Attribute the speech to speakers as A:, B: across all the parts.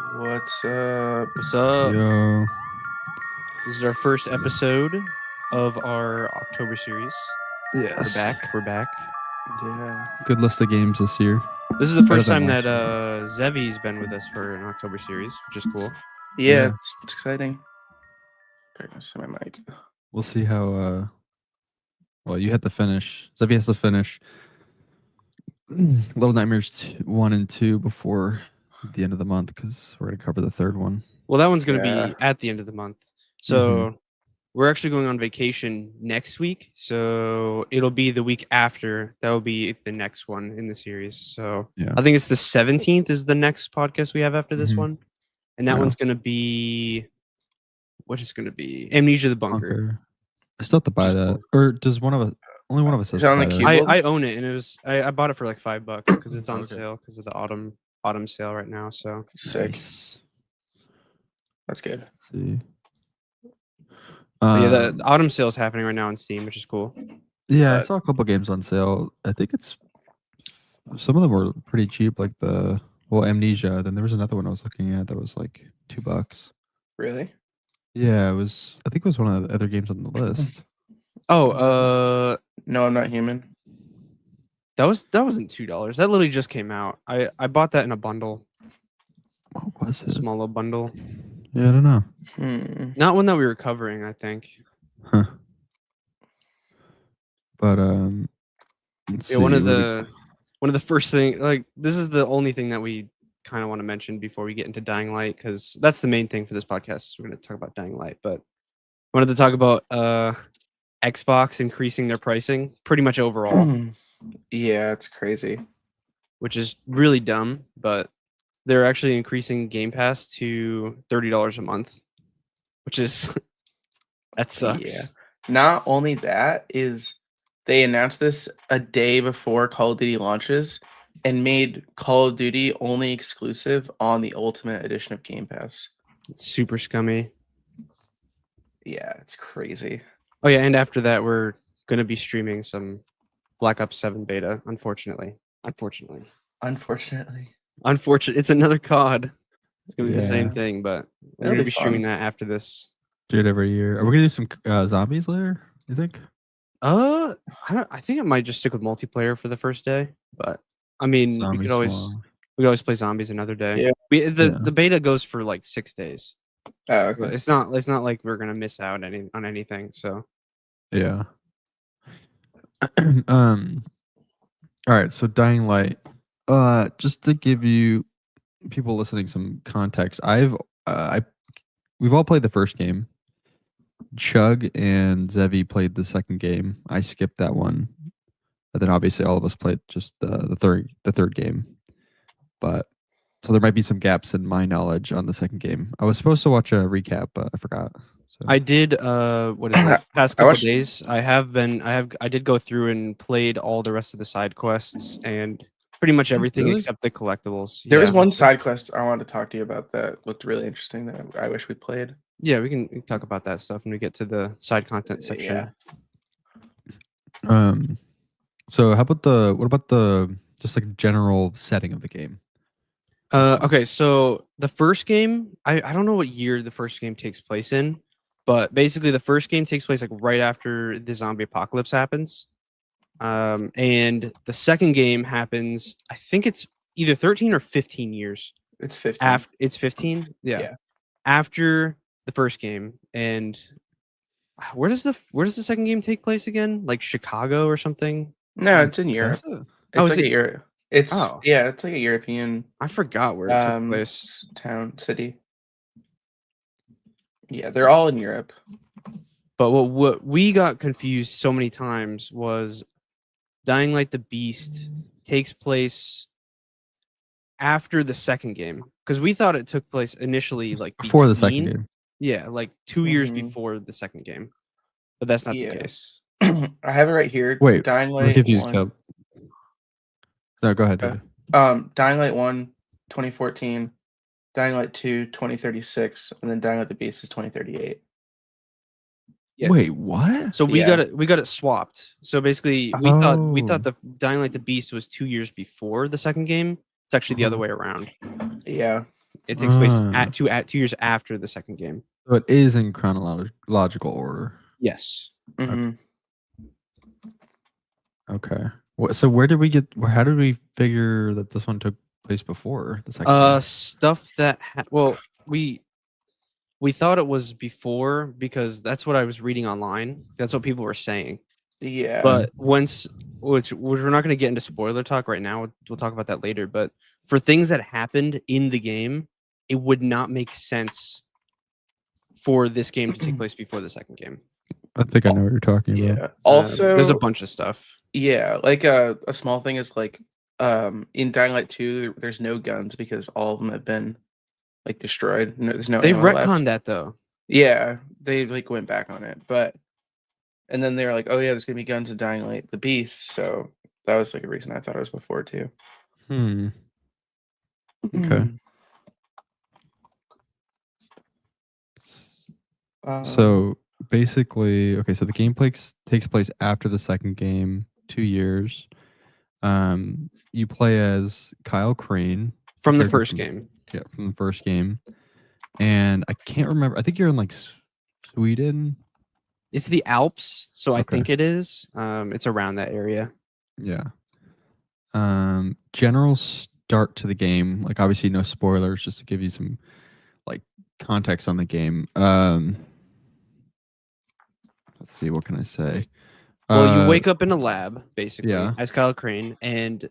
A: What's up?
B: What's up?
C: Yo,
B: This is our first episode of our October series.
C: yes,
B: We're back.
A: Yeah.
C: good list of games this year.
B: This is the
C: Better
B: first
C: than
B: time that
C: last
B: Zevi's been with us for an October series, which is cool.
A: Yeah,
C: Yeah.
A: It's exciting. Sorry, I see my mic.
C: We'll see how. Well, you had to finish. Zevi has to finish Little Nightmares 1 and 2 before the end of the month because we're gonna cover the third one.
B: Well, that one's going to
A: Yeah.
B: be at the end of the month. So we're actually going on vacation next week. So it'll be the week after. That will be the next one in the series. So
C: Yeah.
B: I think it's the 17th is the next podcast we have after this
C: Mhm.
B: one. And that
C: Yeah.
B: one's going to be... What is it going to be? Amnesia the Bunker.
C: Bunker. I still have to buy
B: Just
C: that,
B: cool.
C: or does one of us? Only one of us
A: Is
C: has
A: it
C: to
A: on the
C: buy that.
A: Cubold?
B: I own it, and it was I bought it for like $5 because it's on
C: Okay.
B: sale because of the autumn sale right now. So
A: Sick.
C: Nice.
A: That's good.
C: Let's see.
B: but yeah, the autumn sale is happening right now on Steam, which is cool.
C: Yeah, I
A: But-
C: saw a couple games on sale. I think some of them were pretty cheap, like Amnesia. Then there was another one I was looking at that was like $2.
A: Really?
C: Yeah, I think it was one of the other games on the list.
B: Oh,
A: No, I'm not human.
B: that wasn't $2. That literally just came out. I bought that in a bundle,
C: What was
B: a
C: it?
B: small little bundle.
C: Yeah, I don't know.
B: Not one that we were covering, I think.
C: Huh. But let's
B: Yeah,
C: see.
B: one of
C: what do
B: the first thing, like, this is the only thing that we kind of want to mention before we get into Dying Light, because that's the main thing for this podcast. We're going to talk about Dying Light, but I wanted to talk about Xbox increasing their pricing pretty much overall,
A: Yeah, it's crazy.
B: which is really dumb, but they're actually increasing Game Pass to $30 a month, which is that sucks.
A: Yeah. Not only that is they announced this a day before Call of Duty launches and made Call of Duty only exclusive on the Ultimate Edition of Game Pass.
B: It's super scummy.
A: Yeah, it's crazy.
B: Oh yeah, and after that we're going to be streaming some Black Ops 7 beta, unfortunately.
A: Unfortunately.
B: It's another COD. It's going to be the same
C: Yeah.
B: thing, but we're
A: That'll
B: going to
A: be
B: be streaming
A: fun.
B: that after this.
C: do it every year. Are we gonna do some zombies later? You think?
B: I think it might just stick with multiplayer for the first day, but I mean, we
C: Zombies
B: could always
C: tomorrow.
B: play zombies another day.
A: Yeah.
B: The beta goes for like 6 days.
A: Oh,
B: But
A: okay.
B: it's not like we're gonna miss out on anything. So
C: Yeah. All right. So Dying Light. Just to give you people listening some context, we've all played the first game. Chug and Zevi played the second game. I skipped that one, but then obviously all of us played just the third game. But so there might be some gaps in my knowledge on the second game. I was supposed to watch a recap, but I forgot. So
B: I did what is it? Past
A: I
B: couple
A: watched-
B: days. I did go through and played all the rest of the side quests and pretty much everything
C: Really?
B: except the collectibles.
A: There was
B: Yeah.
A: one side quest I wanted to talk to you about that looked really interesting that I wish we played.
B: Yeah, we can talk about that stuff when we get to the side content section.
A: Yeah.
C: So what about the just like general setting of the game?
B: Okay, so the first game, I don't know what year the first game takes place in, but basically the first game takes place like right after the zombie apocalypse happens. And the second game happens, I think it's either 13 or 15 years
A: It's 15.
B: after. It's 15? Yeah. After the first game. And where does the second game take place again? Like Chicago or something?
A: No, it's in Europe.
C: Does it?
B: Oh,
A: It's
B: is
A: like
B: it-
A: a Europe. It's
B: Oh.
A: yeah, it's like a European
B: I forgot where it took place.
A: town, city. Yeah, they're all in Europe.
B: But what we got confused so many times was Dying Light the Beast takes place after the second game because we thought it took place initially like
C: Before the second
B: between-
C: game.
B: Yeah, like 2 years
A: Mhm.
B: before the second game, but that's not
A: Yeah.
B: the case.
A: I have it right here.
C: Wait,
A: Dying
C: I'm
A: Light
C: confused.
A: 1.
C: Kev. No, go ahead.
A: Okay.
C: David.
A: Dying Light 1, 2014. Dying Light 2, 2036, and then Dying Light the Beast is 2038.
B: Yeah.
C: Wait, what?
B: So we
A: Yeah.
B: got it swapped. So basically, we thought
C: Oh.
B: the Dying Light the Beast was 2 years before the second game. It's actually the other
C: Uh-huh.
B: way around.
A: Yeah.
B: It takes place
C: Ah.
B: at 2 years after the second game.
C: So it is in chronological order.
B: Yes.
A: Mhm.
C: Okay. So where did we get? How did we figure that this one took place before the second game?
B: Stuff that well, we thought it was before because that's what I was reading online. That's what people were saying.
A: Yeah.
B: But which we're not going to get into spoiler talk right now. We'll talk about that later. But for things that happened in the game, it would not make sense for this game to take place before the second game.
C: I think I know what you're talking about.
A: Yeah. Also,
B: there's a bunch of stuff.
A: yeah, like a small thing is like in Dying Light 2, there's no guns because all of them have been like destroyed. No, there's no
B: They
A: ammo left.
B: retconned that though.
A: Yeah, they like went back on it, but and then they were like, "Oh yeah, there's gonna be guns in Dying Light: The Beast." So that was like a reason I thought it was before too.
C: Okay.
A: Um,
C: So basically, okay, so the gameplay takes place after the second game, 2 years. You play as Kyle Crane
B: From the
C: character
B: first game.
C: Yeah, from the first game. And I can't remember. I think you're in like Sweden.
B: It's the Alps, so I
C: Okay.
B: think it is. It's around that area.
C: Yeah. General start to the game, like obviously no spoilers, just to give you some like context on the game. Let's see, what can I say?
B: Well, you wake up in a lab, basically,
C: yeah.
B: as Kyle Crane, and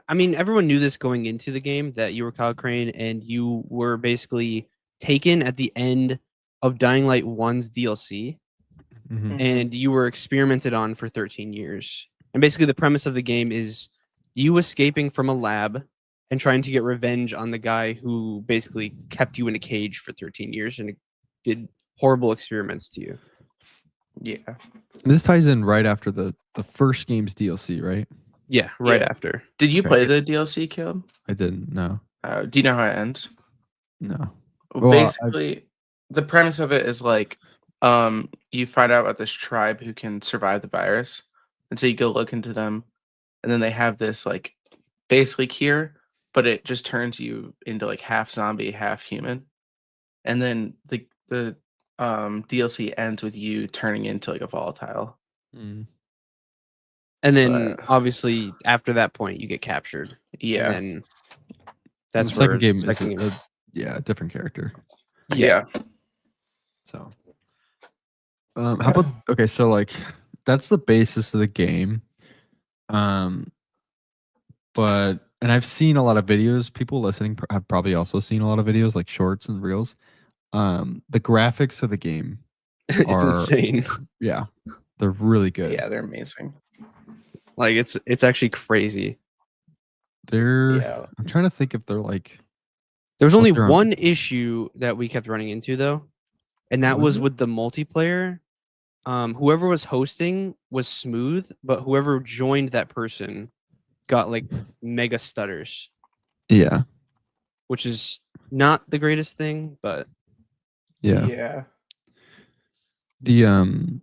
B: I mean, everyone knew this going into the game that you were Kyle Crane, and you were basically taken at the end of Dying Light 1's DLC,
C: Mhm.
B: and you were experimented on for 13 years. And basically, the premise of the game is you escaping from a lab and trying to get revenge on the guy who basically kept you in a cage for 13 years and did horrible experiments to you.
A: yeah.
C: And this ties in right after the first game's DLC, right?
B: Yeah, right
A: Yeah.
B: after.
A: Did you
C: Okay.
A: play the DLC, Caleb?
C: I didn't. No.
A: Do you know how it ends?
C: No.
A: Well,
C: Well,
A: basically, the premise of it is like, you find out about this tribe who can survive the virus, and so you go look into them, and then they have this like basically cure, but it just turns you into like half zombie, half human, and then the DLC ends with you turning into like a volatile.
C: Mm.
B: And then
A: But-
B: obviously after that point you get captured.
A: Yeah,
B: And then
C: And
B: that's
C: the second
B: where
C: game
B: the
C: is
B: second game.
C: a different character.
A: yeah.
C: So, how about okay? So like, that's the basis of the game. But and I've seen a lot of videos. People listening have probably also seen a lot of videos, like shorts and reels. The graphics of the game
B: It's
C: are
B: insane.
C: yeah, they're really good.
A: Yeah, they're amazing.
B: Like it's actually crazy.
C: They're
A: Yeah.
C: I'm trying to think if they're like
B: There's only
C: they're on-
B: one issue that we kept running into though, and that
C: What is
B: was
C: it?
B: with the multiplayer. Whoever was hosting was smooth, but whoever joined that person got like mega stutters,
C: yeah,
B: which is not the greatest thing, but
C: yeah.
A: Yeah.
C: The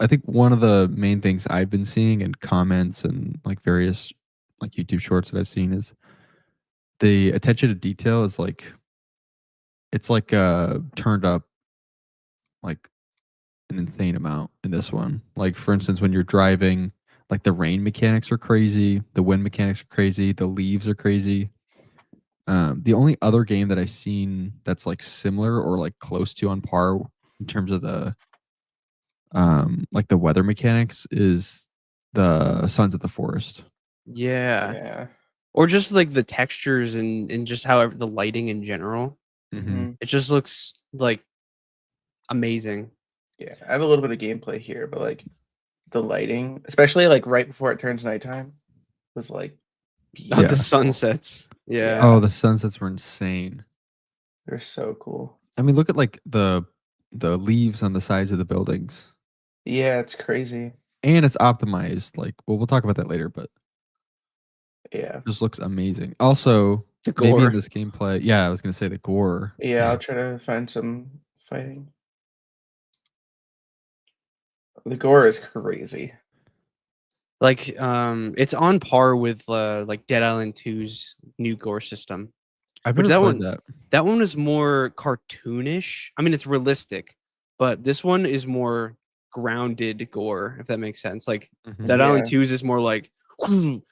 C: I think one of the main things I've been seeing in comments and like various like YouTube shorts that I've seen is the attention to detail is like it's like turned up like an insane amount in this one. Like for instance, when you're driving, like the rain mechanics are crazy, the wind mechanics are crazy, the leaves are crazy. The only other game that I've seen that's like similar or like close to on par in terms of the like the weather mechanics is the Sons of the Forest.
B: yeah.
A: Yeah.
B: Or just like the textures and just however the lighting in general.
A: Mhm.
B: It just looks like amazing.
A: Yeah. I have a little bit of gameplay here, but like the lighting, especially like right before it turns nighttime, was like
B: Oh,
C: Yeah.
B: the sunsets. Yeah.
C: Oh, the sunsets were insane.
A: they're so cool.
C: I mean, look at like the leaves on the sides of the buildings.
A: Yeah, it's crazy.
C: And it's optimized. Like, well, we'll talk about that later, but
A: Yeah.
C: it just looks amazing. Also,
B: The
C: maybe
B: gore.
C: in this gameplay, yeah, I was gonna say the gore.
A: Yeah, I'll try to find some fighting. The gore is crazy.
B: Like it's on par with like Dead Island 2's new gore system.
C: I've
B: Which
C: never
B: that
C: played
B: one
C: that.
B: that one is more cartoonish. I mean, it's realistic, but this one is more grounded gore, if that makes sense. Like
C: Mhm.
B: Dead Island
A: Yeah.
B: 2's is more like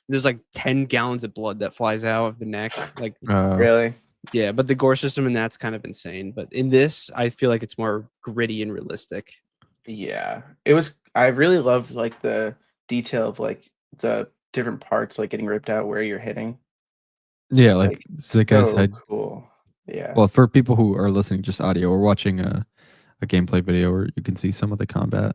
B: there's like 10 gallons of blood that flies out of the neck. Like
A: Really?
B: yeah, but the gore system in that's kind of insane. But in this, I feel like it's more gritty and realistic.
A: Yeah. It was. I really loved like the detail of like the different parts like getting ripped out where you're hitting.
C: Yeah, like
A: Like
C: so the guy's
A: so
C: head.
A: cool. Yeah.
C: Well, for people who are listening just audio, we're watching a gameplay video where you can see some of the combat.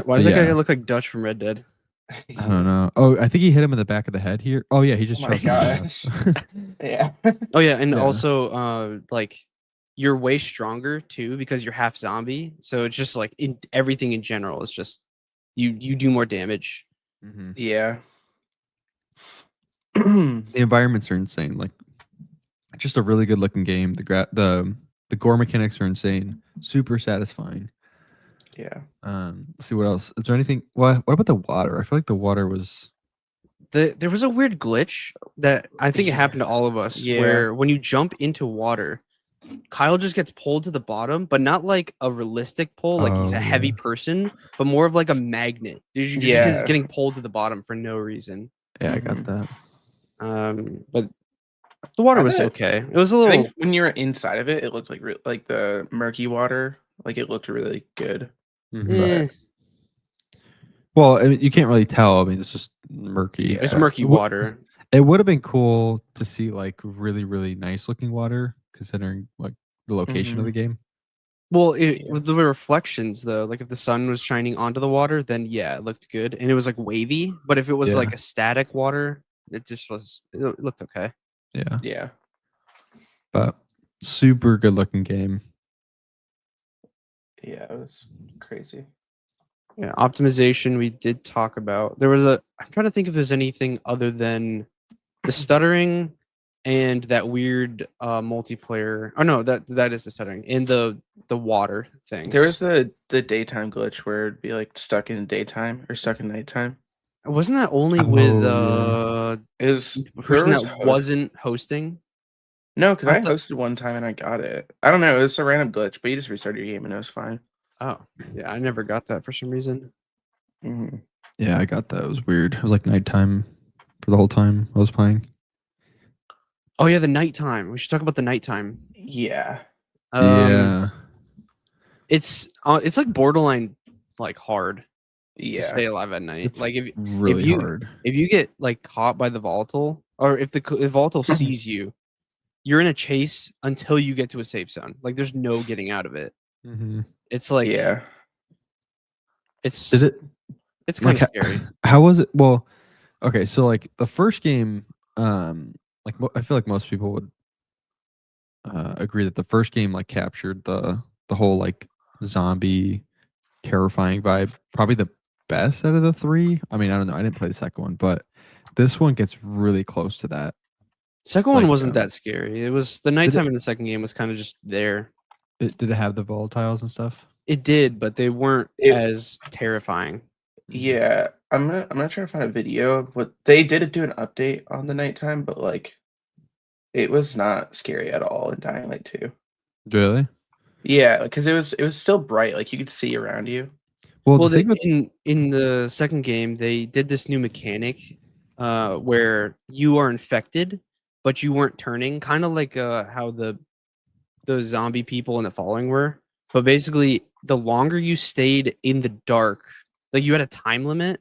B: Why does that guy
C: Yeah.
B: look like Dutch from Red Dead?
C: I don't know. Oh, I think he hit him in the back of the head here. Oh yeah, he just
A: Oh my
C: shot someone
A: gosh.
C: else.
A: Yeah.
B: Oh yeah, and
C: Yeah.
B: also like you're way stronger too because you're half zombie. So it's just like in everything in general, it's just you do more damage.
C: Mhm.
A: Yeah.
C: The environments are insane. Like just a really good looking game. The gore mechanics are insane. Super satisfying.
A: Yeah.
C: Let's see what else. Is there anything? What about the water? I feel like the water was.
B: There was a weird glitch that I think it
A: Yeah.
B: happened to all of us
A: Yeah.
B: where when you jump into water, Kyle just gets pulled to the bottom, but not like a realistic pull, like he's
C: Oh
B: a heavy
C: yeah.
B: person, but more of like a magnet. You're just
A: Yeah.
B: getting pulled to the bottom for no reason.
C: Yeah, I got
A: Mhm.
C: that.
B: But the water
A: I
B: was
A: thought
B: okay. It was a
A: I think
B: little
A: when you were inside of it, it looked like like the murky water. Like it looked really good.
C: Mhm.
A: But
B: eh,
C: Well, I mean, you can't really tell. I mean, it's just murky.
B: it's
A: Yeah.
C: But
B: murky water.
C: it would have been cool to see like really, really nice looking water, considering like the location of the
A: Mhm.
C: game.
B: Well,
A: Yeah.
B: with the reflections though, like if the sun was shining onto the water, then yeah, it looked good, and it was like wavy. But if it was
C: Yeah.
B: like a static water, it looked okay.
C: Yeah,
A: Yeah.
C: but super good looking game.
A: Yeah. It was crazy.
B: Yeah, optimization we did talk about. There was a. I'm trying to think if there's anything other than the stuttering and that weird multiplayer. Oh no, that is the stuttering and the water thing.
A: There was the daytime glitch where it'd be like stuck in daytime or stuck in nighttime.
B: Wasn't that only with
C: Oh yeah.
A: It was
B: the person
A: whoever's
B: that wasn't hosting?
A: no, because
B: I
A: I
B: thought.
A: hosted one time and I got it. I don't know. It was a random glitch, but you just restarted your game and it was fine.
B: Oh yeah, I never got that for some reason.
A: Mhm.
C: Yeah, I got that. It was weird. It was like nighttime for the whole time I was playing.
B: Oh yeah, the nighttime. We should talk about the nighttime.
A: Yeah.
C: Yeah.
B: It's like borderline like hard to
A: Yeah.
B: stay alive at night.
C: It's
B: Like if
C: really
B: you
C: hard.
B: if you get like caught by the volatile, or if volatile sees you, you're in a chase until you get to a safe zone. Like there's no getting out of it.
C: Mhm.
B: It's like
A: Yeah.
B: it's
C: Did it
B: it's kind
C: like
B: of scary.
C: how was it? Well, okay, so like the first game, like I feel like most people would agree that the first game like captured the whole like zombie terrifying vibe, probably the best out of the three. I mean, I don't know. I didn't play the second one, but this one gets really close to that.
B: Second one
C: Like,
B: wasn't that scary. It was the
C: Did
B: nighttime
C: it,
B: in the second game was kind of just there.
C: did it have the volatiles and stuff?
B: It did, but they weren't
A: It
B: as terrifying.
A: yeah. I'm gonna try to find a video of what they did do an update on the nighttime, but like it was not scary at all in Dying Light 2.
C: Really?
A: Yeah, because it was still bright, like you could see around you.
C: Well,
B: Well,
C: the thing with
B: in the second game, they did this new mechanic where you are infected, but you weren't turning, kind of like how the zombie people in the following were. But basically, the longer you stayed in the dark, like you had a time limit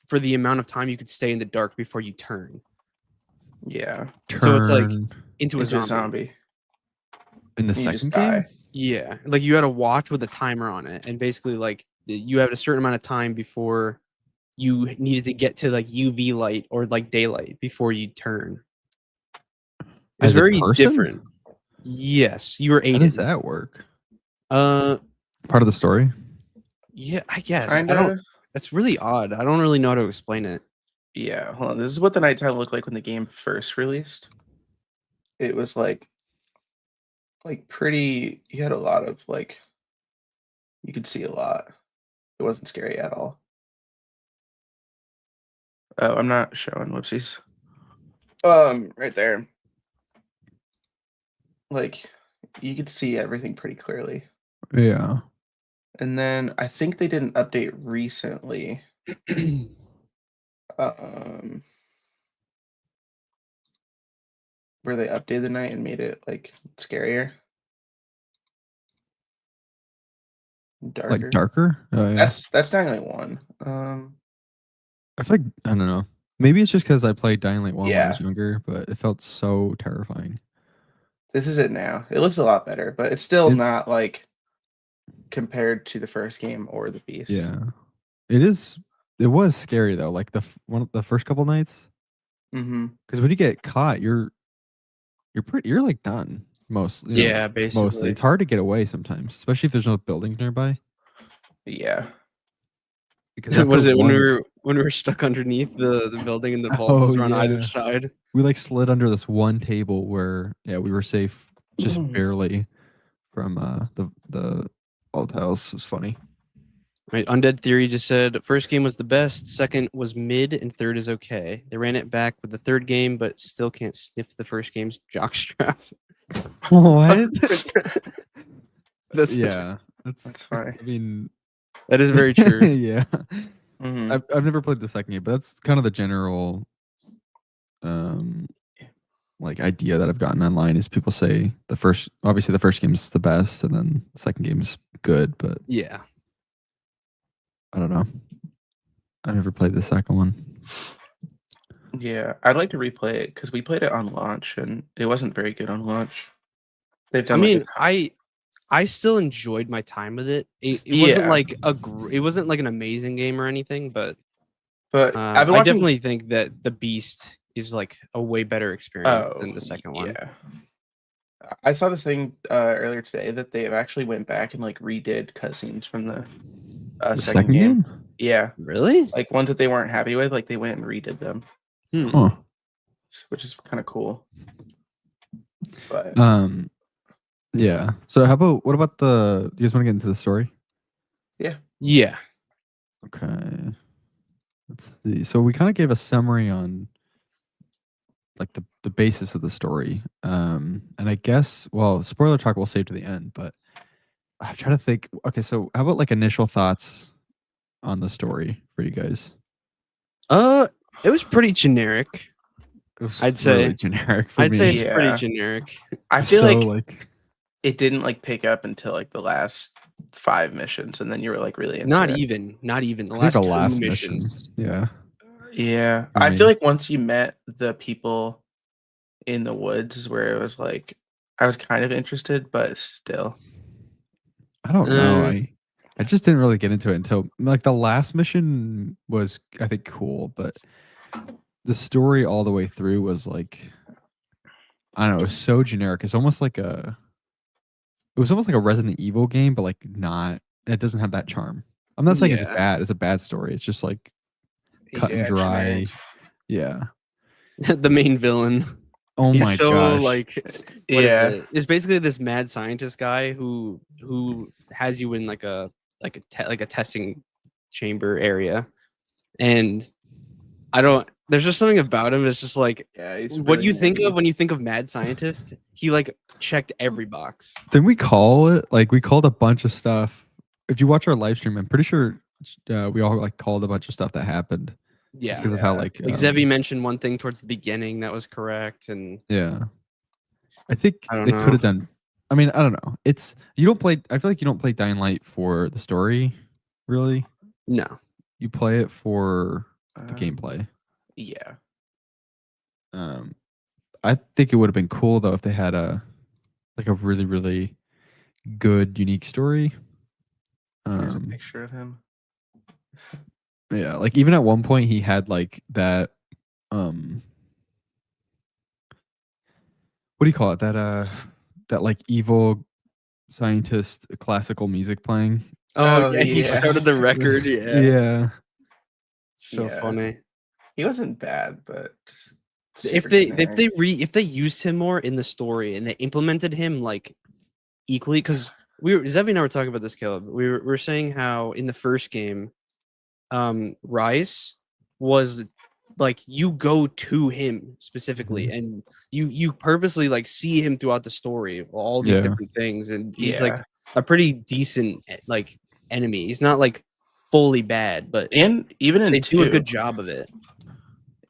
B: for the amount of time you could stay in the dark before you turn.
A: Yeah,
B: So it's like
C: turn
B: into a
A: into a
B: zombie.
A: zombie.
C: in the
A: You just
C: second game,
A: die.
B: Yeah, like you had a watch with a timer on it, and basically like you had a certain amount of time before you needed to get to like UV light or like daylight before you turn. It was
C: as a
B: very
C: person,
B: different. Yes, you were
C: how does
B: Aiden.
C: that work?
B: Uh,
C: Part of the story?
B: yeah, I guess I don't.
A: Kinda.
B: That's really odd. I don't really know how to explain it.
A: Yeah, hold on. This is what the nighttime looked like when the game first released. It was like pretty. You had a lot of like you could see a lot. It wasn't scary at all. Oh, I'm not showing. Whoopsies. Right there. like you could see everything pretty clearly.
C: Yeah.
A: And then I think they did an update recently. Um, where they updated the night and made it like scarier, darker.
C: Like darker? Oh yeah.
A: That's Dying Light 1.
C: I feel like I don't know. Maybe it's just because I played Dying Light 1 when I
A: Yeah.
C: was younger, but it felt so terrifying.
A: This is it now. It looks a lot better, but it's still
C: It-
A: not like compared to the first game or the Beast.
C: Yeah. It is. It was scary though. Like one of the first couple nights,
A: Mm-hmm.
C: because when you get caught, you're you're like done.
B: Yeah, basically.
C: Mostly. It's hard to get away sometimes, especially if there's no buildings nearby.
A: Yeah.
C: Because
B: Was
C: after
B: it when
C: one-
B: we were stuck underneath the building and the
C: Oh,
B: vaults were on either
C: yeah.
B: side?
C: we like slid under this one table where we were safe just barely from the old house. It was funny.
B: Right, Undead Theory just said first game was the best, second was mid, and third is okay. They ran it back with the third game, but still can't sniff the first game's jockstrap.
C: What?
B: That's
C: Yeah,
A: That's funny.
C: I mean,
B: that is very true.
C: yeah,
A: Mm-hmm.
C: I've never played the second game, but that's kind of the general like idea that I've gotten online is people say obviously the first game is the best, and then the second game is good, but
B: Yeah.
C: I don't know. I never played the second one.
A: Yeah, I'd like to replay it because we played it on launch and it wasn't very good on launch. They've
B: I
A: done
B: mean, I still enjoyed my time with it. It wasn't
A: Yeah.
B: like it wasn't like an amazing game or anything, but
A: but I've been
B: I
A: watching.
B: definitely think that the Beast is like a way better experience than
A: Oh,
B: the second one.
A: yeah. I saw this thing earlier today that they have actually went back and like redid cutscenes from the
C: The
A: second game. Yeah,
B: Really?
A: like ones that they weren't happy with, like they went and redid them,
C: Huh.
A: which is kind of cool. But
C: Yeah. So what about do you guys want to get into the story?
B: Yeah.
C: Okay. Let's see. So we kind of gave a summary on like the basis of the story. And I guess spoiler talk we'll save to the end, but I'm trying to think. Okay, so how about like initial thoughts on the story for you guys?
B: It was pretty generic.
C: It was
B: I'd say-
C: really generic for
B: I'd
C: me.
B: say it's
A: Yeah.
B: pretty generic.
A: I feel
C: so,
A: like it didn't like pick up until like the last 5 missions, and then you were like really into
B: Not
A: it.
B: even the
C: I think
B: last
C: the
B: two
C: last
B: missions.
C: mission. Yeah.
A: Yeah,
C: I
A: I
C: mean-
A: feel like once you met the people in the woods is where it was like I was kind of interested, but still.
C: I don't know.
B: Uh,
C: I just didn't really get into it until like the last mission was I think cool, but the story all the way through was like I don't know, it was so generic. It was almost like a Resident Evil game, but like not it doesn't have that charm. I'm not saying it's
B: Yeah.
C: bad, it's a bad story. It's just like cut and
A: Yeah,
C: dry.
A: generic.
C: Yeah.
B: the main villain.
C: Oh
B: He's
C: my
B: so
C: gosh.
B: like what is
A: Yeah.
B: it? It's basically this mad scientist guy who has you in like a testing chamber area, and I don't. There's just something about him. It's just like
A: Yeah, he's
B: what
A: really
B: you think
A: nutty.
B: of when you think of mad scientist. He like checked every box.
C: Then we called a bunch of stuff. If you watch our live stream, I'm pretty sure we all like called a bunch of stuff that happened.
B: Yeah,
C: Because of how
A: Yeah.
C: like
B: Zevi mentioned one thing towards the beginning that was correct, and
C: yeah. I think
B: I don't
C: they
B: know.
C: could have done. I mean, I don't know. You don't play. I feel like you don't play Dying Light for the story, really.
B: no.
C: You play it for the
A: Um,
C: gameplay.
A: Yeah.
C: I think it would have been cool though if they had a really really good unique story.
A: Here's a picture of him.
C: Yeah, like even at one point he had like that what do you call it? That like evil scientist classical music playing.
B: Oh,
A: Oh,
B: yeah, he
A: yeah.
B: started the record. Yeah,
C: Yeah.
B: so
A: Yeah.
B: funny.
A: He wasn't bad, but just
B: If
A: super
B: they
A: generic.
B: if they used him more in the story and they implemented him like equally, because Zevi and I were talking about this, Caleb. We were saying how in the first game, Rice was like you go to him specifically, and you purposely like see him throughout the story, all these
C: Yeah.
B: different things, and he's like
A: Yeah.
B: a pretty decent like enemy. He's not like fully bad, but
A: And even in
B: they do a
A: 2,
B: good job of it.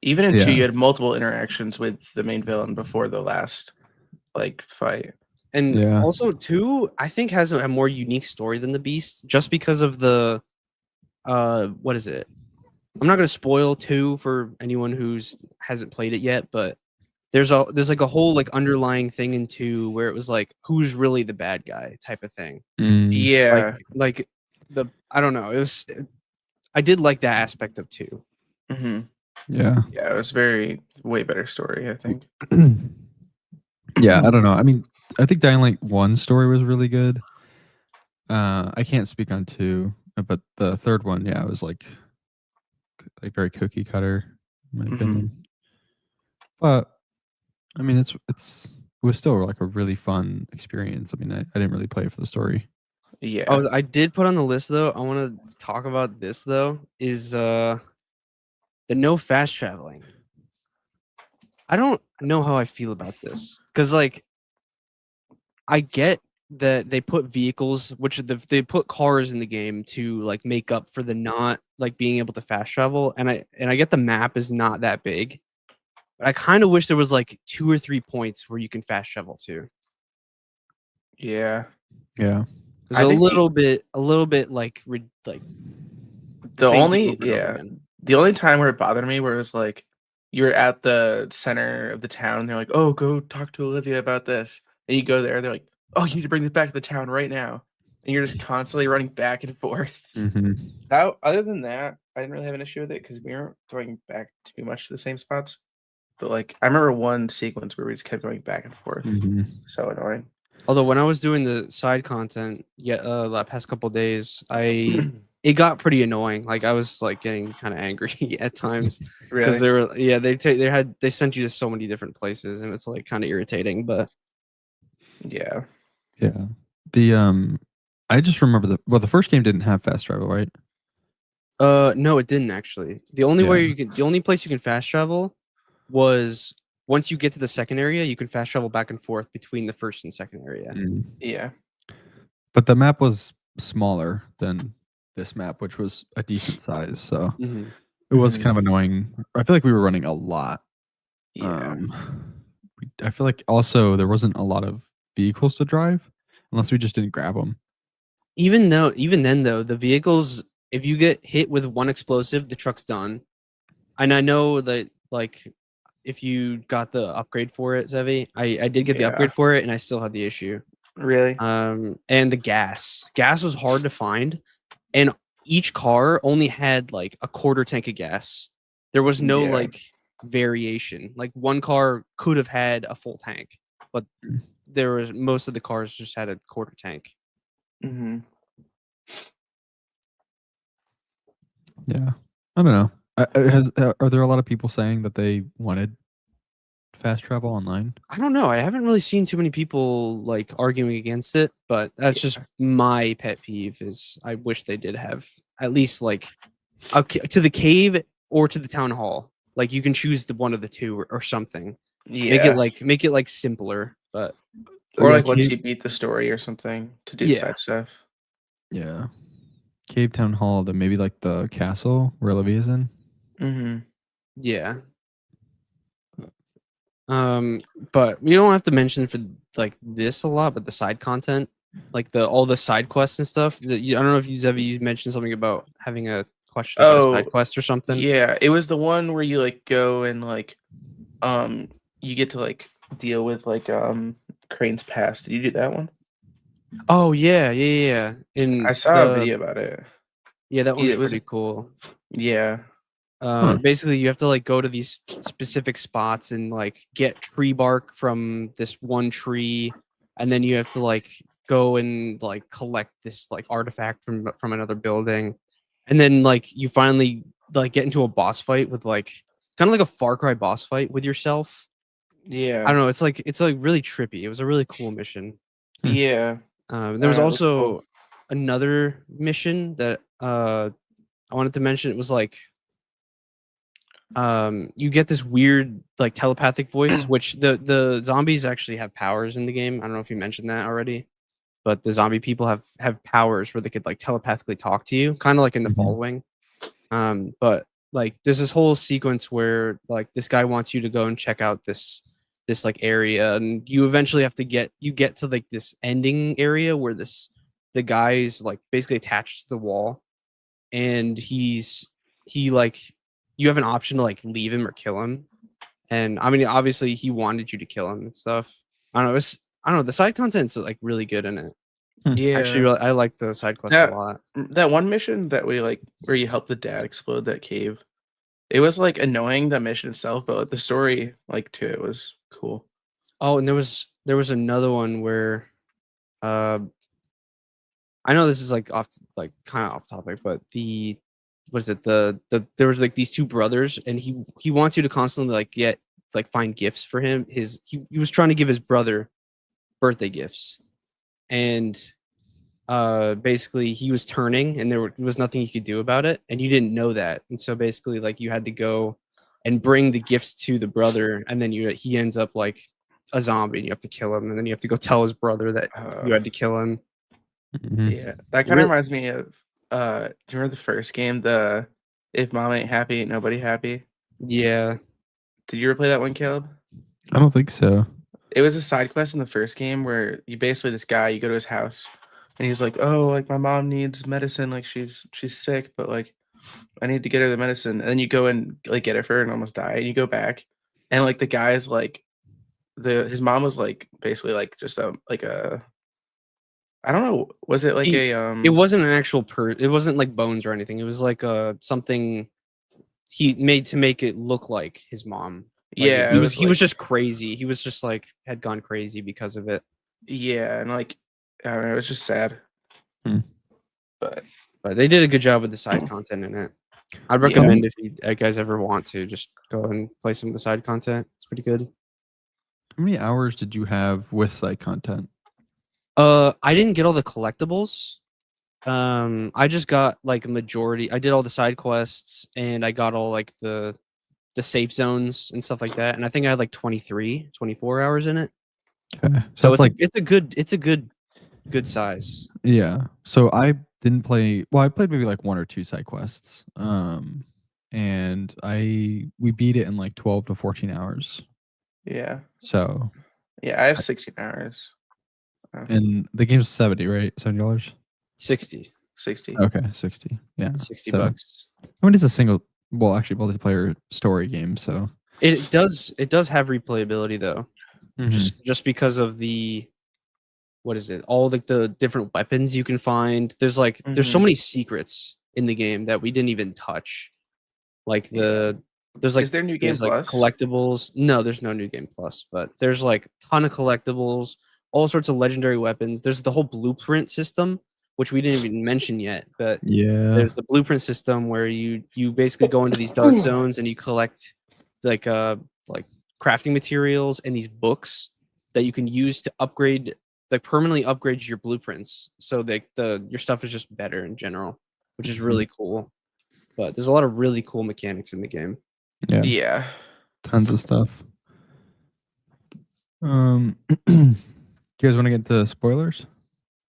A: even in 2,
C: Yeah.
A: you had multiple interactions with the main villain before the last like fight.
B: And
C: Yeah.
B: also 2, I think has a more unique story than the Beast, just because of the what is it? I'm not gonna spoil 2 for anyone who's hasn't played it yet, but there's like a whole like underlying thing in 2 where it was like who's really the bad guy type of thing.
C: Mm,
A: Yeah.
B: Like the I don't know. I did like that aspect of 2.
A: Hmm.
C: yeah.
A: Yeah, it was way better story, I think.
C: Yeah, I don't know. I mean, I think Dying Light 1 story was really good. I can't speak on 2, but the third one, yeah, it was like very cookie cutter, in my
A: Mhm.
C: opinion. But I mean, it was still like a really fun experience. I mean, I didn't really play it for the story.
A: Yeah.
B: I did put on the list though. I want to talk about this though. Is the no fast traveling. I don't know how I feel about this because like I get that they put vehicles, they put cars in the game to like make up for the not like being able to fast travel, and I get the map is not that big, but I kind of wish there was like 2 or 3 points where you can fast travel to.
A: Yeah.
C: Yeah.
B: There's
A: I think
B: a little bit like like the
A: the
B: same thing
A: only
B: over and over again.
A: the only time where it bothered me where it was like you're at the center of the town and they're like, "Oh, go talk to Olivia about this." And you go there, they're like, "Oh, you need to bring this back to the town right now." And you're just constantly running back and forth.
C: Mm-hmm.
A: That other than that, I didn't really have an issue with it because we weren't going back too much to the same spots. But like I remember one sequence where we just kept going back and forth.
C: Mm-hmm.
A: So annoying.
B: Although when I was doing the side content, the past couple days, it got pretty annoying. Like I was like getting kind of angry at times because
A: Really?
B: they sent you to so many different places, and it's like kind of irritating. But
A: Yeah.
C: Yeah. I just remember the first game didn't have fast travel, right?
B: no, it didn't actually.
C: Yeah.
B: The only place you can fast travel was once you get to the second area, you can fast travel back and forth between the first and second area.
C: Mm.
A: Yeah.
C: But the map was smaller than this map, which was a decent size. So
B: Mhm.
C: it was
A: Mhm.
C: kind of annoying. I feel like we were running a lot.
A: Yeah.
C: I feel like also there wasn't a lot of vehicles to drive unless we just didn't grab them.
B: Even then though, the vehicles, if you get hit with one explosive, the truck's done. And I know that like if you got the upgrade for it, Zevi, I did get the
A: Yeah.
B: upgrade for it, and I still had the issue.
A: Really?
B: And the gas was hard to find, and each car only had like a quarter tank of gas. There was no
A: Yeah.
B: like variation. Like one car could have had a full tank, but
C: Mm.
B: there was most of the cars just had a quarter tank.
A: Mm-hmm.
C: Yeah. I don't know. Are there a lot of people saying that they wanted fast travel online?
B: I don't know. I haven't really seen too many people like arguing against it, but that's just my pet peeve. Is I wish they did have at least like to the cave or to the town hall. Like you can choose the one of the two or something.
A: Yeah.
B: Make it like simpler. But
A: Or
C: Yeah,
A: like once
C: Cave,
A: you beat the story or something to do
B: yeah,
A: side stuff.
C: yeah. Cave Town Hall, then maybe like the castle where Olivia's in.
A: Mm-hmm.
B: yeah. But we don't have to mention for like this a lot, but the side content, like all the side quests and stuff. I don't know if you mentioned something about having a question about a side
A: Oh,
B: quest or something.
A: yeah. It was the one where you like go and like you get to like deal with like Crane's past. Did you do that one?
B: Oh yeah.
A: I
B: In
A: saw a video about it.
B: that one's
A: It was
B: pretty cool.
A: yeah.
C: Huh.
B: Basically you have to like go to these specific spots and like get tree bark from this one tree, and then you have to like go and like collect this like artifact from another building, and then like you finally like get into a boss fight with like kind of like a Far Cry boss fight with yourself. I
A: Yeah.
B: don't know, it's like really trippy. It was a really cool mission.
A: Yeah.
B: There was
A: It looked cool.
B: also another mission that I wanted to mention. It was like you get this weird like telepathic voice, which the zombies actually have powers in the game. I don't know if you mentioned that already, but the zombie people have powers where they could like telepathically talk to you, kind of like in the
C: Mhm.
B: following. But like there's this whole sequence where like this guy wants you to go and check out this like area, and you eventually have to get to like this ending area where the guy is like basically attached to the wall, and he like you have an option to like leave him or kill him. And I mean, obviously he wanted you to kill him and stuff. I don't know, the side content's like really good in it. Actually,
A: Yeah.
B: really, I like the side quests a
A: That
B: lot.
A: that one mission that we like where you help the dad explode that cave. It was like annoying the mission itself, but the story like to it was cool.
B: Oh, and there was another one where uh I know this is like like kind of off topic, but what is it? There was like these two brothers, and he wants you to constantly like find gifts for him. He was trying to give his brother birthday gifts, and basically he was turning, and there was nothing you could do about it, and you didn't know that, and so basically like you had to go and bring the gifts to the brother, and then he ends up like a zombie, and you have to kill him, and then you have to go tell his brother that you had to kill him.
C: Mhm.
A: Yeah, that kind of
B: Really?
A: reminds me of do you remember the first game, the if mom ain't happy, ain't nobody happy?
B: Yeah.
A: Did you ever play that one, Caleb?
C: I don't think so.
A: It was a side quest in the first game where you basically this guy, you go to his house and he's like, "Oh, like my mom needs medicine, like she's sick, but like I need to get her the medicine." And then you go and like get it for her and almost die. And you go back and like the guy's like his mom was like basically like just like a I don't know, was it like
B: He
A: a
B: It wasn't an actual it wasn't like bones or anything. It was like something he made to make it look like his mom. Like
A: yeah,
B: he
A: it
B: was
A: was
B: he was
A: like
B: just crazy. He was just like had gone crazy because of it.
A: yeah, and like I don't know, it was just sad.
C: Hmm.
A: But
B: But they did a good job with the side content in it. I'd
A: yeah.
B: recommend if you guys ever want to just go and play some of the side content. It's pretty good.
C: How many hours did you have with site content?
B: I didn't get all the collectibles. I just got like a majority. I did all the side quests, and I got all like the safe zones and stuff like that. And I think I had like 24 hours in it.
C: Okay,
B: So
C: that's like
B: it's a good size.
C: yeah. So I didn't play. Well, I played maybe like one or two side quests. And we beat it in like 12 to 14 hours.
A: Yeah.
C: So
A: Yeah, I have 16 hours.
C: and the game's 70, right? $70.
B: 60.
A: 60.
C: Okay, 60. Yeah.
B: 60
C: So,
B: bucks.
C: I mean, it's a single, well, actually multiplayer story game. So
B: It does have replayability though.
C: Mhm.
B: Just because of the what is it? All like the different weapons you can find. There's so
A: Mhm.
B: many secrets in the game that we didn't even touch. Like there's
A: Is there New Game
B: like
A: Plus?
B: collectibles. No, there's no new game plus, but there's like ton of collectibles, all sorts of legendary weapons. There's the whole blueprint system, which we didn't even mention yet, but
C: yeah.
B: there's the blueprint system where you basically go into these dark zones and you collect like crafting materials and these books that you can use to upgrade, like permanently upgrade your blueprints, so that your stuff is just better in general, which is really cool. But there's a lot of really cool mechanics in the game.
C: Yeah.
A: Yeah.
C: Tons of stuff. You guys want to get into spoilers?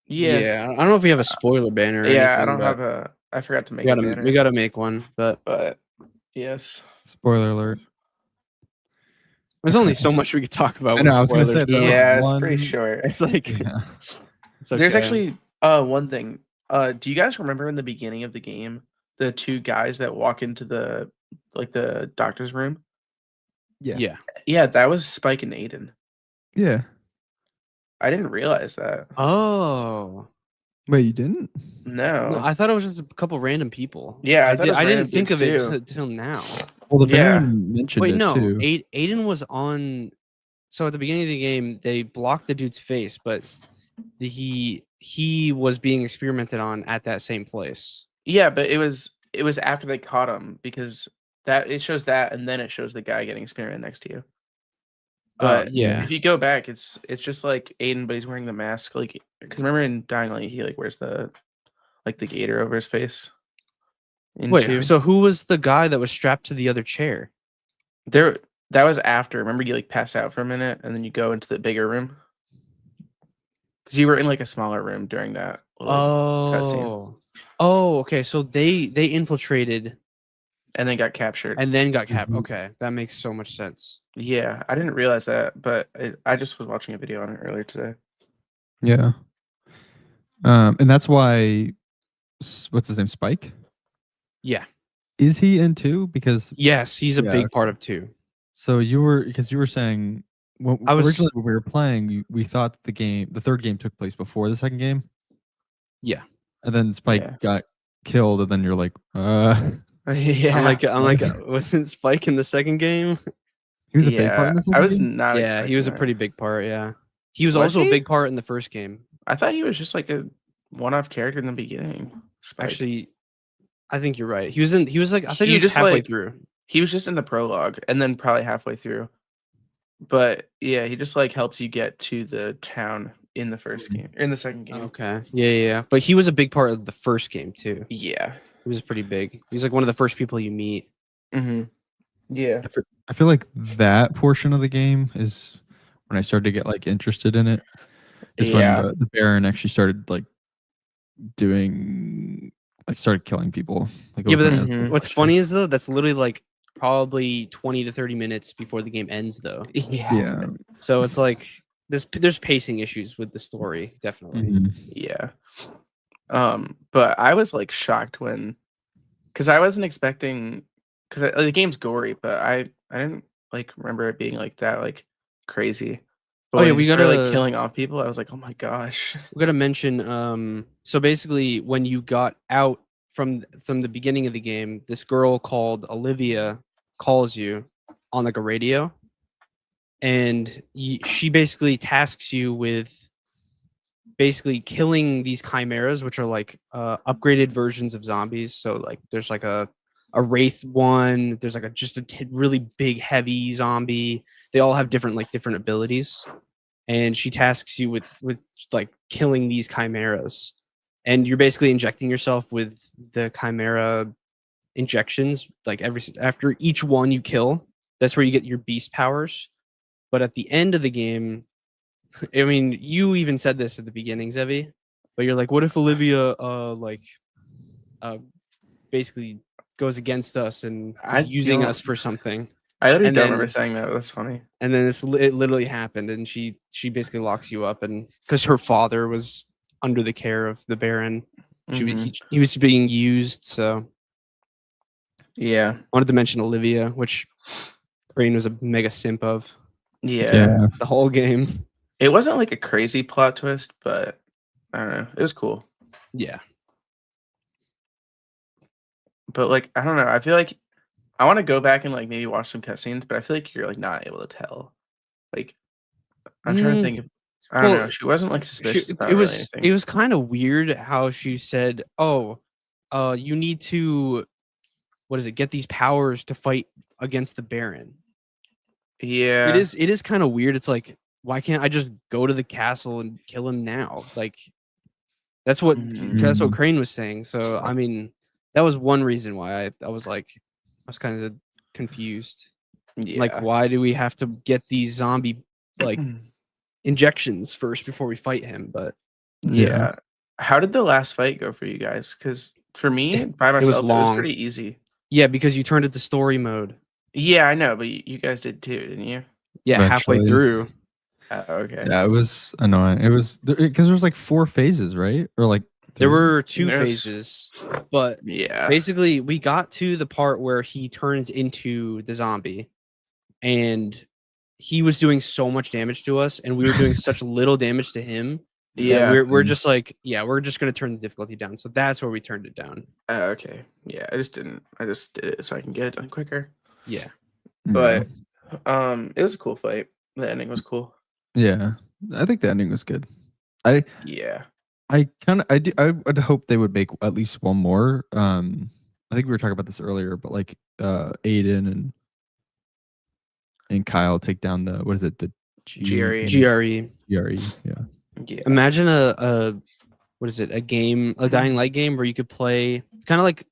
A: Yeah.
B: Yeah, I don't know if we have a spoiler banner or
A: Yeah, I
B: anything,
A: don't
B: but
A: have a I forgot to make
B: we
A: a
B: gotta
A: banner.
B: we gotta make one. But
A: But yes.
C: Spoiler alert.
B: there's only so much we could talk about
C: I
B: with
C: know, I was gonna
B: spoilers.
C: say, there's
B: Though.
C: like
A: Yeah, it's pretty
C: one-
A: short.
B: It's like
C: Yeah.
B: it's okay.
A: There's actually one thing. Do you guys remember in the beginning of the game the two guys that walk into the the doctor's room?
B: yeah.
A: Yeah, that was Spike and Aiden.
C: Yeah.
A: I didn't realize that.
B: Oh.
C: Wait, you didn't?
B: No,
A: No.
B: I thought it was just a couple random people.
A: Yeah, I thought it was
B: I
A: random
B: didn't think
A: dudes
B: of it
A: too.
B: till now.
C: Well, the
A: Yeah.
C: Baron mentioned
B: Wait,
C: it
B: no.
C: too.
B: Aiden was on. So at the beginning of the game, they blocked the dude's face, but he was being experimented on at that same place.
A: Yeah, but it was after they caught him because that it shows that and then it shows the guy getting experimented next to you. But
B: yeah.
A: if you go back, it's just like Aiden, but he's wearing the mask. Like, because remember in Dying Light, he like wears the gator over his face. into.
B: Wait, so who was the guy that was strapped to the other chair?
A: There, that was after. Remember, you like pass out for a minute, and then you go into the bigger room because you were in like a smaller room during that little cutscene,
B: Oh, okay. So they infiltrated
A: and then got captured.
B: and then got capped.
C: Mhm.
B: Okay, that makes so much sense.
A: Yeah, I didn't realize that, but I just was watching a video on it earlier today.
C: Yeah. And that's why what's his name? Spike?
B: Yeah.
C: Is he in 2? Because
B: Yes, he's a
C: Yeah,
B: big part of 2.
C: so you were saying
B: I was-
C: originally when we were playing, we thought the third game took place before the second game,
B: Yeah.
C: and then Spike
A: Yeah.
C: got killed, and then you're like,
A: Yeah,
B: I'm like,
C: What?
B: wasn't Spike in the second game?
C: he was a big part in the
A: I
C: second
A: was
C: game.
A: not.
B: Yeah, he was a
A: expecting that.
B: pretty big part. Yeah, he was
A: Was
B: also
A: he?
B: a big part in the first game.
A: I thought he was just like a one-off character in the beginning. Spike.
B: Actually, I think you're right. He was in. He was like, I think
A: You
B: he was
A: just,
B: halfway
A: like-
B: through.
A: he was just in the prologue, and then probably halfway through. But yeah, he just like helps you get to the town in the first game, or in the second game.
B: Okay. Yeah. But he was a big part of the first game too.
A: Yeah.
B: He was pretty big. He was like one of the first people you meet.
A: Mm-hmm. Yeah.
C: I feel like that portion of the game is when I started to get like interested in it. Is
A: Yeah.
C: when the Baron actually started like started killing people. Like it
B: Yeah, but
C: wasn't
B: that's
C: as, like,
B: what's
C: rushed.
B: funny is though that's literally like probably 20 to 30 minutes before the game ends though.
A: Yeah.
C: Yeah.
B: So it's like there's pacing issues with the story definitely.
C: Mhm.
A: Yeah. But I was like shocked because I wasn't expecting, because the game's gory, but I didn't like remember it being like that, like crazy. But
B: Oh,
A: when
B: yeah,
A: you
B: we
A: started like
B: gotta-
A: killing off people, I was like, oh my gosh.
B: We gotta mention so basically when you got out from the beginning of the game, this girl called Olivia calls you on like a radio, and she basically tasks you with basically killing these chimeras, which are like upgraded versions of zombies. So like there's like a wraith one, there's like just a really big heavy zombie. They all have different abilities, and she tasks you with like killing these chimeras, and you're basically injecting yourself with the chimera injections like after each one you kill. That's where you get your beast powers. But at the end of the game, I mean, you even said this at the beginning, Zevi, but you're like, what if Olivia basically goes against us and
A: I
B: is using
A: don't-
B: us for something?
A: I literally
B: And
A: don't
B: then-
A: remember saying that. That's funny.
B: And then it literally happened, and she basically locks you up, and because her father was under the care of the Baron,
A: Mhm.
B: he was being used. So
A: Yeah.
B: I wanted to mention Olivia, which Crane was a mega simp of
A: Yeah.
B: the whole game.
A: It wasn't like a crazy plot twist, but I don't know. It was cool.
B: Yeah.
A: But like, I don't know. I feel like I want to go back and like maybe watch some cutscenes, but I feel like you're like not able to tell. Like, I'm trying to think. I don't
B: well,
A: know. She wasn't like suspicious. About
B: it
A: really
B: was
A: anything.
B: kind of weird how she said, "Oh, you need to, what is it? Get these powers to fight against the Baron."
A: Yeah.
B: It is kind of weird. It's like, why can't I just go to the castle and kill him now? Like, that's what
A: Mhm.
B: Crane was saying. So I mean, that was one reason why I was like, I was kind of confused.
A: Yeah.
B: Like, why do we have to get these zombie like injections first before we fight him? But
A: yeah. How did the last fight go for you guys? Because for me, by myself,
B: was
A: it was
B: long.
A: pretty easy.
B: yeah, because you turned it to story mode.
A: Yeah, I know, but you guys did too, didn't you?
B: Yeah, halfway
C: Eventually.
B: through.
A: Okay.
C: Yeah, it was annoying. It was because there's like 4 phases, right? Or like
B: There
C: 3?
B: were 2
A: There's-
B: phases, but
A: Yeah.
B: basically we got to the part where he turns into the zombie, and he was doing so much damage to us, and we were doing such little damage to him.
A: Yeah.
B: We're just like, yeah, we're just gonna turn the difficulty down. So that's where we turned it down.
A: Okay. Yeah. I just did it so I can get it done quicker.
B: Yeah.
A: But it was a cool fight. The ending was cool.
C: yeah, I think the ending was good.
A: Yeah.
C: I would hope they would make at least one more. I think we were talking about this earlier, but like Aiden and Kyle take down the the
A: GRE.
B: GRE.
C: GRE. Yeah.
A: Yeah.
B: Imagine a what is it? A Dying Light game where you could play kind of like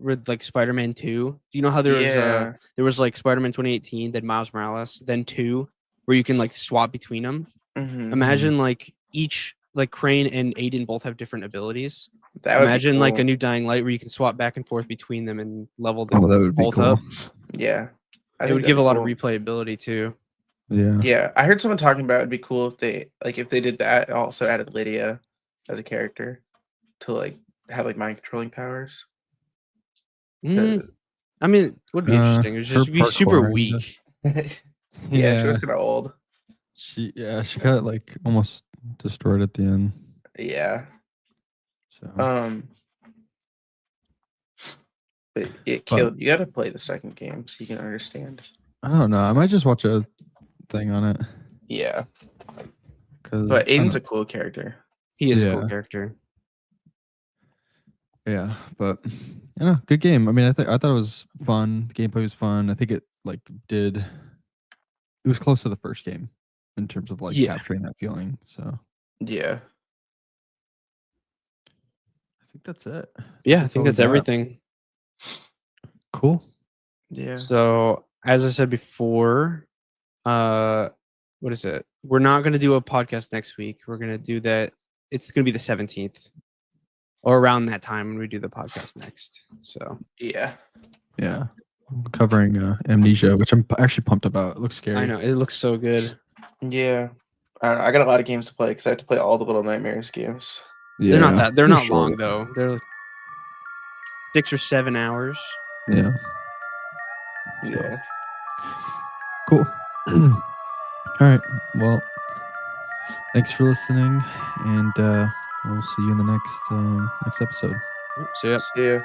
B: with like Spider-Man 2. You know how there was like Spider-Man 2018, then Miles Morales, then 2, where you can like swap between them.
A: Mhm.
B: Imagine like each like Crane and Aiden both have different abilities.
A: That would
B: Imagine
A: be
B: like a
A: cool.
B: new Dying Light where you can swap back and forth between them and level
C: Oh,
B: them
C: that would be
B: both
C: cool.
B: up.
A: Yeah. I
B: It
A: think
B: would
A: that'd
B: give
A: be
B: a lot of
A: cool.
B: replayability too.
C: Yeah.
A: Yeah, I heard someone talking about it'd be cool if they did that and also added Lydia as a character to like have like mind controlling powers.
B: Mm, I mean, it would be interesting. It would
C: her
B: just be super
C: parkouring,
B: weak.
A: Yeah, she was kind of old.
C: She got like almost destroyed at the end.
A: Yeah.
C: So
A: But it
C: But-
A: killed. You got to play the second game so you can understand.
C: I don't know. I might just watch a thing on it.
A: Yeah,
C: 'Cause
A: but
C: I don't
A: Aiden's
C: know.
A: a cool character.
B: He is a
C: Yeah.
B: cool character.
C: Yeah, but you know, good game. I mean, I thought it was fun. The gameplay was fun. I think it it was close to the first game in terms of like
B: Yeah.
C: capturing that feeling. So
A: Yeah.
C: I think that's it.
B: Yeah, I think
C: all we
B: that's
C: got.
B: everything.
C: Cool.
A: Yeah.
B: So, as I said before, what is it? We're not going to do a podcast next week. We're going to do that. It's going to be the 17th or around that time when we do the podcast next. So,
A: Yeah.
C: Yeah. Covering Amnesia, which I'm actually pumped about. It looks scary.
B: I know it looks so good.
A: Yeah. I don't know. I got a lot of games to play because I have to play all the Little Nightmares games.
B: They're not
C: Yeah,
B: they're not
C: short.
B: long though. They're like 6 or 7 hours.
C: Yeah.
A: Yeah.
C: Cool. All right. Well, thanks for listening, and we'll see you in the next episode.
B: So, yeah.
A: See ya.